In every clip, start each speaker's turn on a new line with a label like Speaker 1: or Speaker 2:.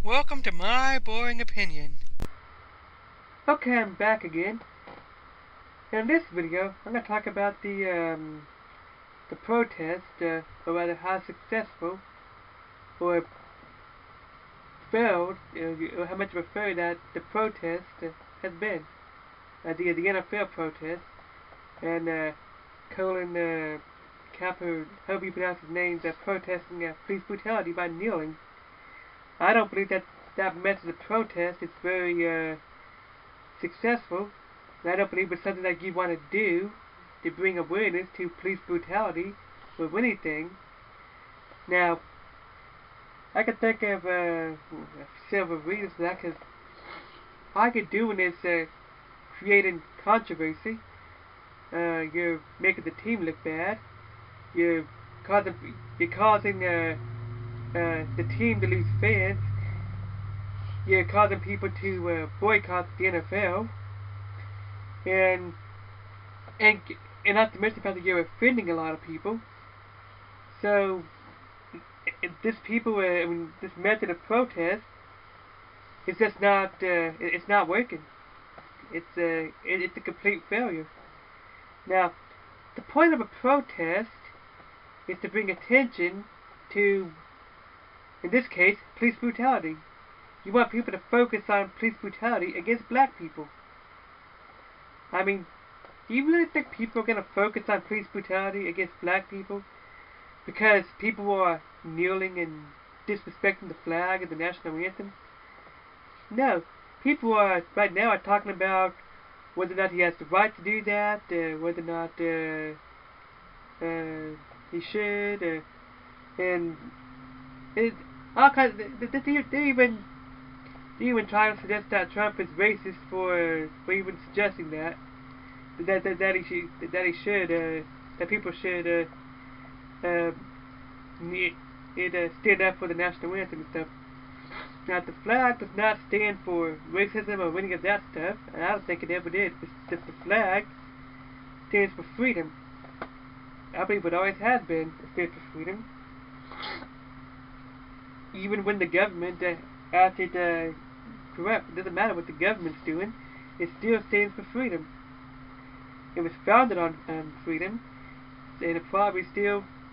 Speaker 1: Welcome to my boring opinion.
Speaker 2: Okay, I'm back again. In this video, I'm going to talk about the protest, or rather how successful or failed, or how much of a failure that the protest has been. The NFL protest, and Colin Kaepernick, however you pronounce his name, protesting police brutality by kneeling. I don't believe that method of protest is very successful. And I don't believe it's something that you want to do to bring awareness to police brutality or anything. Now, I could think of several reasons for that, because all you're doing is creating controversy. You're making the team look bad. You're causing the team to lose fans. You're causing people to boycott the NFL. And and and not to mention the fact that you're offending a lot of people. So this method of protest is just not it's not working. It's a complete failure. Now, the point of a protest is to bring attention to, in this case, police brutality. You want people to focus on police brutality against black people. I mean, do you really think people are going to focus on police brutality against black people because people are kneeling and disrespecting the flag and the national anthem? No. People right now are talking about whether or not he has the right to do that, whether or not he should, and it, all kinds. They even trying to suggest that Trump is racist for even suggesting that that people should stand up for the national anthem and stuff. Now, the flag does not stand for racism or any of that stuff, and I don't think it ever did. It's just the flag stands for freedom. I believe it always has been. It stands for freedom. Even when the government acted corrupt, it doesn't matter what the government's doing. It still stands for freedom. It was founded on freedom, and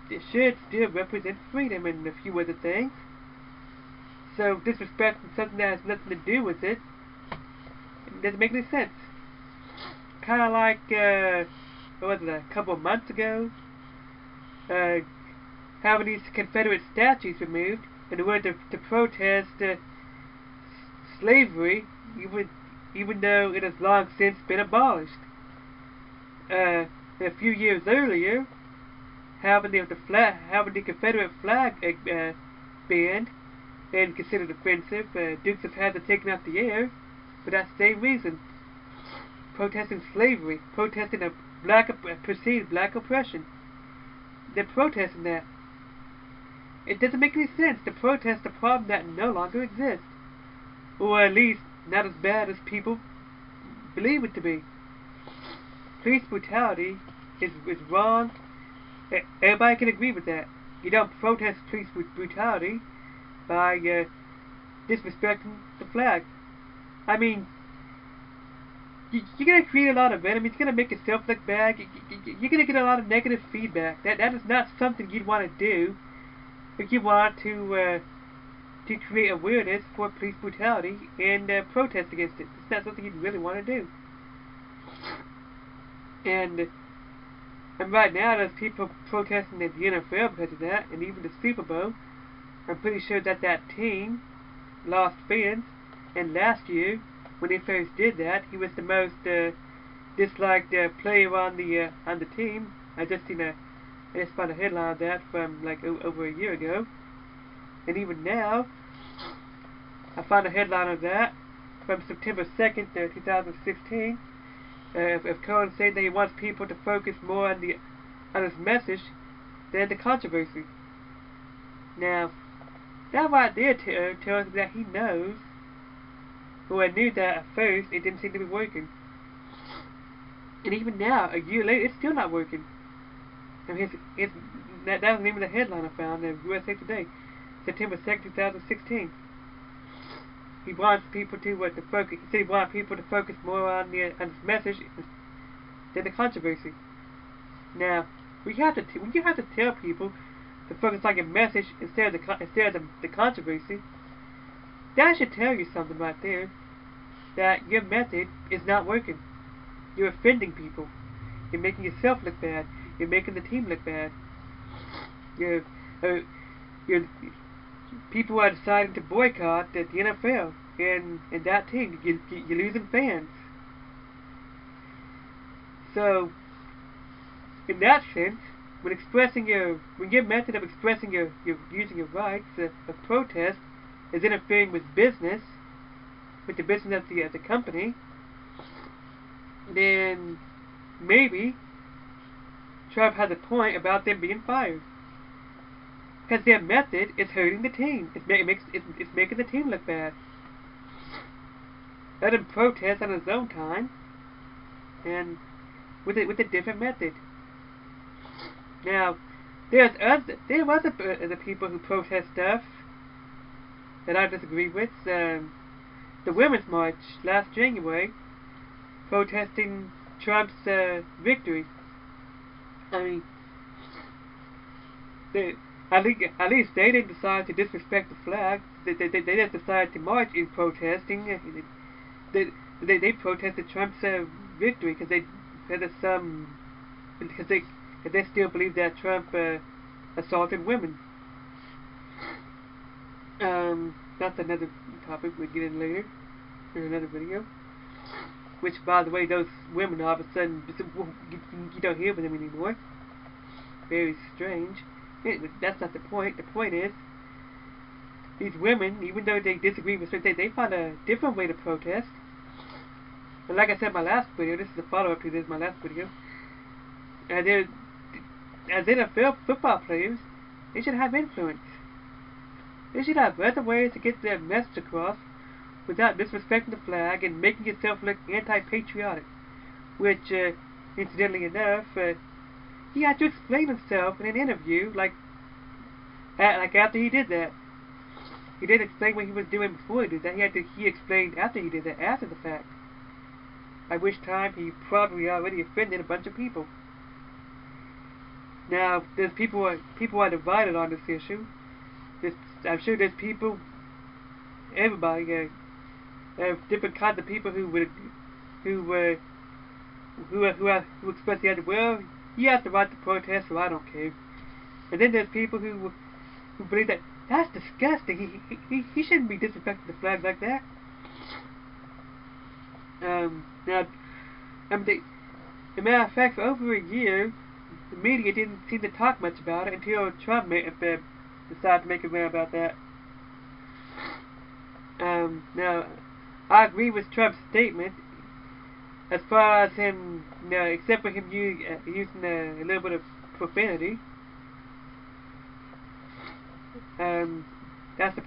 Speaker 2: it should still represent freedom and a few other things. So disrespecting something that has nothing to do with it doesn't make any sense. Kind of like, what was it, a couple of months ago, having these Confederate statues removed in order to protest slavery, even though it has long since been abolished. A few years earlier, having the Confederate flag banned and considered offensive, Dukes of Hazzard taken off the air for that same reason, protesting slavery, protesting a perceived black oppression. They're protesting that. It doesn't make any sense to protest a problem that no longer exists, or at least not as bad as people believe it to be. Police brutality is wrong. Everybody can agree with that. You don't protest police brutality by disrespecting the flag. I mean, you're going to create a lot of enemies. You're going to make yourself look bad. You're going to get a lot of negative feedback. That is not something you'd want to do if you want to create awareness for police brutality and protest against it. It's not something you'd really want to do. And right now, there's people protesting at the NFL because of that, and even the Super Bowl. I'm pretty sure that team lost fans, and last year, when he first did that, he was the most disliked player on the team. I just found a headline of that from like over a year ago, and even now, I found a headline of that from September 2nd, 2016. Of Cohen saying that he wants people to focus more on his message than the controversy. Now, that right there tells me that he knows, or I knew that at first it didn't seem to be working. And even now, a year later, it's still not working. I mean, that was the name of the headline I found in USA Today, September 2nd, 2016. he wants people to focus. He said he wants people to focus more on his message than the controversy. Now, when you have to tell people to focus on your message instead of the controversy, that should tell you something right there. That your method is not working. You're offending people. You're making yourself look bad. You're making the team look bad. You're people are deciding to boycott the NFL and that team. You're losing fans. So, in that sense, when your method of expressing using your rights of protest is interfering with business, with the business of the company, then maybe Trump has a point about them being fired. Because their method is hurting the team. It's making the team look bad. Let him protest on his own time, and with a different method. Now, there was other people who protest stuff that I disagree with. The Women's March last January, protesting Trump's victory. I mean, at least they didn't decide to disrespect the flag. They just decided to march in protesting. They protested Trump's victory because they still believe that Trump assaulted women. That's another topic we'll get in later in another video. Which, by the way, those women all of a sudden you don't hear from them anymore. Very strange. That's not the point. The point is, these women, even though they disagree with certain things, they find a different way to protest. And like I said in my last video, this is a follow-up to my last video. As NFL football players, they should have influence. They should have other ways to get their message across without disrespecting the flag and making yourself look anti-patriotic. Which, incidentally enough, he had to explain himself in an interview, like after he did that. He didn't explain what he was doing before he did that. He explained after he did that, after the fact. At which time he probably already offended a bunch of people. Now, there's people are divided on this issue. I'm sure there's people, everybody, different kinds of people who express the idea, well, he has the right to protest, so I don't care. And then there's people who believe that that's disgusting. He shouldn't be disrespecting the flag like that. Now, as a matter of fact, for over a year, the media didn't seem to talk much about it until Trump decided to make a video about that. Now, I agree with Trump's statement as far as him, except for him using a little bit of profanity. That's the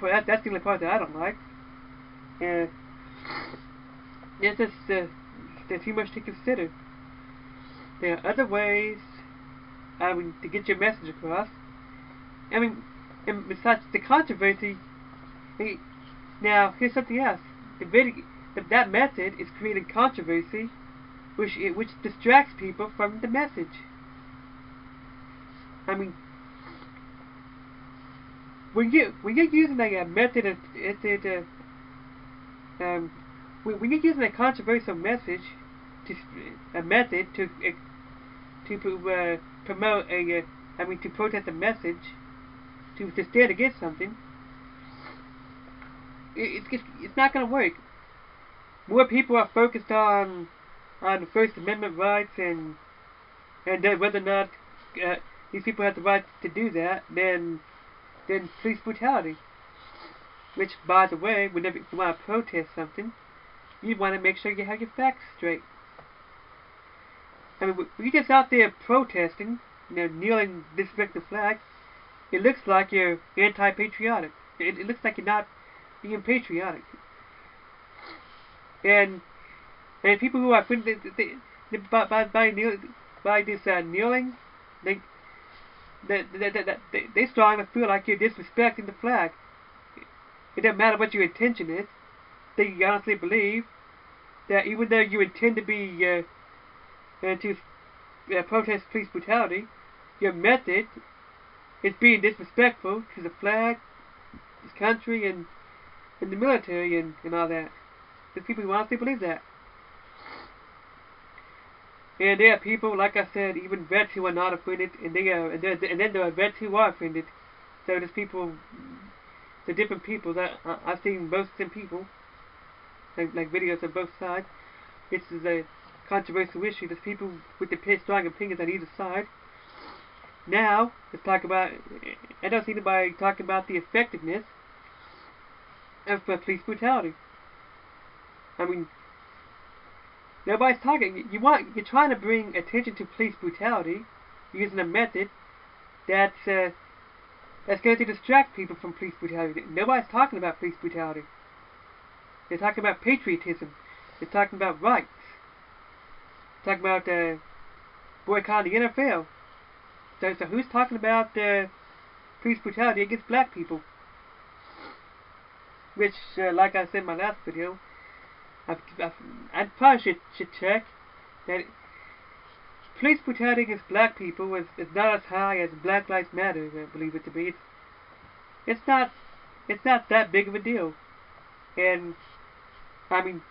Speaker 2: only part that I don't like. There's too much to consider. There are other ways, to get your message across. And besides the controversy, now here's something else. That method is creating controversy, which distracts people from the message. When you're using a method when you're using a controversial message, to promote to protest a message, to stand against something, it's not going to work. More people are focused on the First Amendment rights and whether or not these people have the right to do that than police brutality. Which, by the way, whenever you want to protest something, you want to make sure you have your facts straight. When you're just out there protesting, kneeling, disrespecting the flag, it looks like you're anti-patriotic. It looks like you're not being patriotic. And people who are by this kneeling, they strongly feel like you're disrespecting the flag. It doesn't matter what your intention is. they honestly believe that even though you intend to be to protest police brutality, your method is being disrespectful to the flag, this country, and the military, and all that. There's people who honestly believe that. And there are people, like I said, even vets who are not offended, and then there are vets who are offended. So there's people, the different people that I've seen both some people, like videos of both sides. This is a controversial issue. There's people with the strong opinions on either side. Now, let's talk about, I don't see anybody talking about the effectiveness of police brutality. I mean, nobody's talking. You're trying to bring attention to police brutality using a method that's going to distract people from police brutality. Nobody's talking about police brutality. They're talking about patriotism. They're talking about rights. They're talking about boycotting the NFL. So who's talking about police brutality against black people? Which, like I said in my last video, I probably should check that police brutality against black people is not as high as Black Lives Matter, I believe it to be. It's not that big of a deal. And I mean,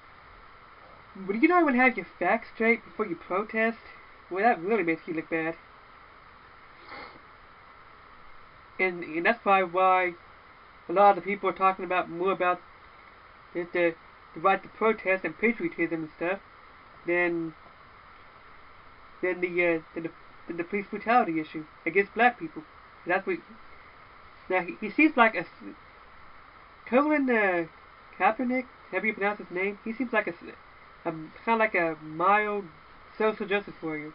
Speaker 2: when you don't even have your facts straight before you protest, well, that really makes you look bad. And that's probably why a lot of the people are talking about more about the right to protest and patriotism and stuff than the police brutality issue against black people. That's what. Now he seems like a Colin Kaepernick. However you pronounce his name, he seems like a kind of like a mild social justice warrior.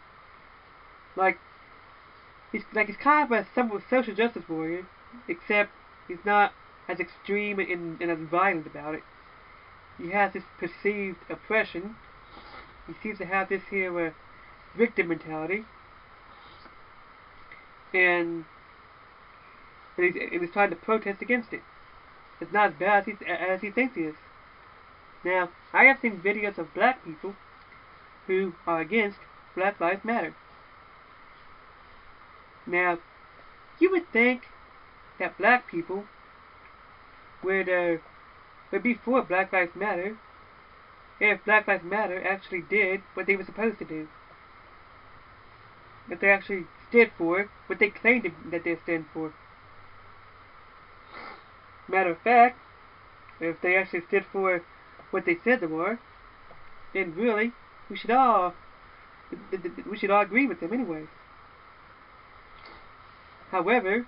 Speaker 2: He's kind of a somewhat social justice warrior, except he's not as extreme and as violent about it. He has this perceived oppression. He seems to have this here victim mentality, and he's trying to protest against it. It's not as bad as he thinks it is. Now, I have seen videos of black people who are against Black Lives Matter. Now, you would think that black people would be for Black Lives Matter if Black Lives Matter actually did what they were supposed to do. If they actually stood for what they claimed that they stood for. Matter of fact, if they actually stood for what they said they were, then really we should all agree with them anyways. However,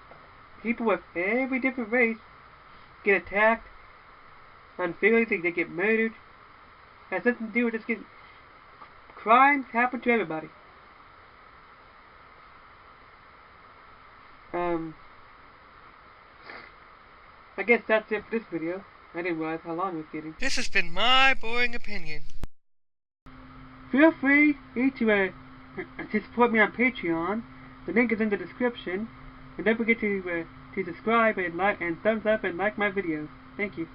Speaker 2: people of every different race get attacked unfairly, they get murdered. It has nothing to do with this. Crimes happen to everybody. I guess that's it for this video. I didn't realize how long it was getting.
Speaker 1: This has been my boring opinion.
Speaker 2: Feel free to support me on Patreon. The link is in the description. And don't forget to subscribe and like and thumbs up and like my videos. Thank you.